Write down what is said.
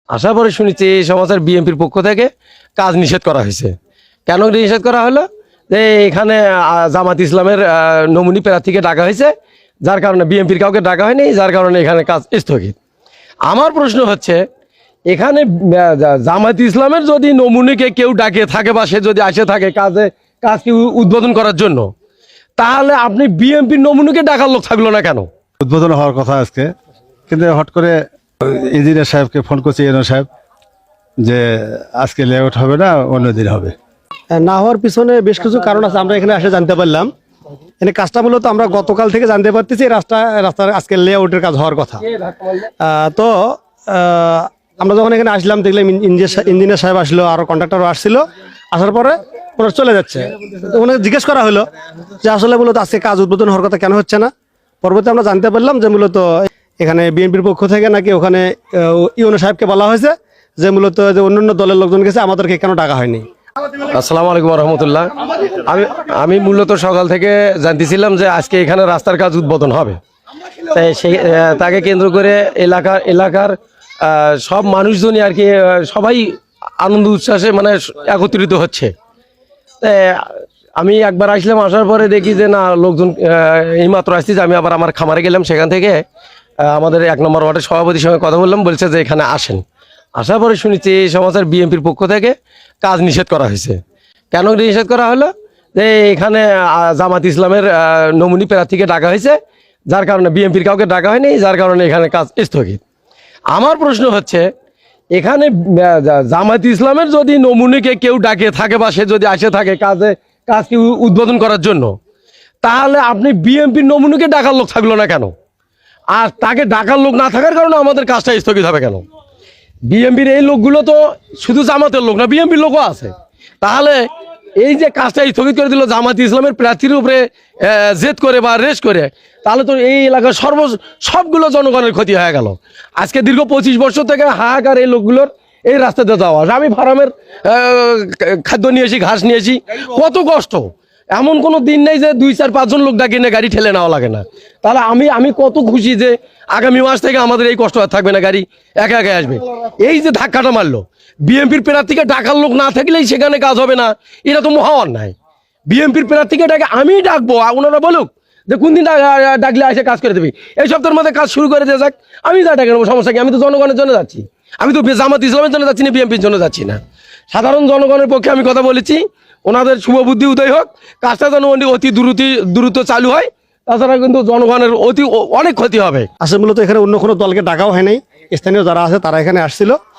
আসার পরে শুনেছি এই সমাজের বিএনপির পক্ষ থেকে কাজ নিষেধ করা হয়েছে। কেন নিষেধ করা হলো? যে এখানে জামাত ইসলামের নমুনি প্রার্থীকে ডাকা হয়েছে, যার কারণে বিএনপির কাউকে ডাকা হয়নি, যার কারণে এখানে কাজ স্থগিত। আমার প্রশ্ন হচ্ছে, এখানে জামাত ইসলামের যদি নমুনিকে কেউ ডাকে থাকে বা সে যদি আসে থাকে কাজকে উদ্বোধন করার জন্য, তাহলে আপনি বিএনপির নমুনিকে ডাকার লোক থাকলো না কেন? উদ্বোধন হওয়ার কথা আজকে, কিন্তু হট করে ইঞ্জিনিয়ার সাহেবকে ফোন করছে ইউনো সাহেব যে আজকে লেআউট হবে না, অন্যদিন হবে। না হওয়ার পিছনে বেশ কিছু কারণ আছে, আমরা এখানে এসে জানতে পারলাম। এখানে কাজটা মূলত আমরা গতকাল থেকে জানতে পারতেছি রাস্তার আজকে লেআউটের কাজ হওয়ার কথা। তো আমরা যখন এখানে আসলাম দেখলাম ইঞ্জিনিয়ার সাহেব আসলো, আরো কন্ট্রাক্টরও আসছিল। আসার পরে ওরা চলে যাচ্ছে। ওনাকে জিজ্ঞেস করা হলো যে আসলে মূলত আজকে কাজ উদ্বোধন হওয়ার কথা কেন হচ্ছে না। পরবর্তী আমরা জানতে পারলাম যে মূলত এখানে বিএনপির পক্ষ থেকে নাকি ওখানে ইউনো সাহেবকে বলা হয়েছে যে মূলত যে অন্যান্য দলের লোকজন গেছে, আমাদেরকে কেন ডাকা হয়নি। আসসালামু আলাইকুম রহমতুল্লাহ। আমি মূলত সকাল থেকে জানতেছিলাম যে আজকে এখানে রাস্তার কাজ উদ্বোধন হবে। তাই তাকে কেন্দ্র করে এলাকার সব মানুষজনই আর কি সবাই আনন্দ উচ্ছ্বাসে মানে একত্রিত হচ্ছে। তাই আমি একবার আসলাম, আসার পরে দেখি যে না, লোকজন এইমাত্র আসতেছে। আমি আবার আমার খামারে গেলাম, সেখান থেকে আমাদের 1 নম্বর ওয়ার্ডের সভাপতির সঙ্গে কথা বললাম, বলছে যে এখানে আসেন। আসার পরে শুনেছি এই সমাজের বিএনপির পক্ষ থেকে কাজ নিষেধ করা হয়েছে। কেন নিষেধ করা হলো? যে এখানে জামাত ইসলামের নমুনি প্রার্থীকে ডাকা হয়েছে, যার কারণে বিএনপির কাউকে ডাকা হয়নি, যার কারণে এখানে কাজ স্থগিত। আমার প্রশ্ন হচ্ছে, এখানে জামাত ইসলামের যদি নমুনিকে কেউ ডাকে থাকে বা সে যদি আসে থাকে কাজকে উদ্বোধন করার জন্য, তাহলে আপনি বিএনপির নমুনিকে ডাকার লোক থাকলো না কেন? আর তাকে ডাকার লোক না থাকার কারণে আমাদের কাজটা স্থগিত হবে কেন? বিএনপির এই লোকগুলো তো শুধু জামাতের লোক না, বিএনপির লোকও আছে। তাহলে এই যে কাজটা স্থগিত করে দিল জামাত ইসলামের প্রার্থীর উপরে জেদ করে বা রেস করে, তাহলে তো এই এলাকার সবগুলো জনগণের ক্ষতি হয়ে গেল। আজকে দীর্ঘ 25 বছর থেকে হাহাকার এই লোকগুলোর এই রাস্তাতে যাওয়া। আমি ফার্মের খাদ্য নিয়েছি, ঘাস নিয়েছি, কত কষ্ট। এমন কোনো দিন নেই যে 2, 4, 5 জন লোক ডাকিয়ে নিয়ে গাড়ি ঠেলে নেওয়া লাগে না। তাহলে আমি কত খুশি যে আগামী মাস থেকে আমাদের এই কষ্ট আর থাকবে না, গাড়ি একা একা আসবে। এই যে ধাক্কাটা মারলো, বিএনপির প্রার্থীকে ডাকার লোক না থাকলেই সেখানে কাজ হবে না, এটা তো মহা অন্যায়। বিএনপির প্রার্থীকে ডাকে আমি ডাকবো, ওনারা বলুক যে কোন দিন ডাকলে এসে কাজ করে দেবে। এই সপ্তাহের মধ্যে কাজ শুরু করে দিয়ে যাক, আমি যা ডাকে নেবো, সমস্যা কি? আমি তো জনগণের জন্য যাচ্ছি, আমি তো জামাত ইসলামের জন্য যাচ্ছি না, বিএনপির জন্য যাচ্ছি না। সাধারণ জনগণের পক্ষে আমি কথা বলেছি, ওনাদের শুভ বুদ্ধি উদয় হোক, কাজটা যেন অতি দ্রুত চালু হয়, তাছাড়া কিন্তু জনগণের অনেক ক্ষতি হবে। আসলে মূলত এখানে অন্য কোনো দলকে ডাকাও হয় নাই, স্থানীয় যারা আছে তারা এখানে আসছিল।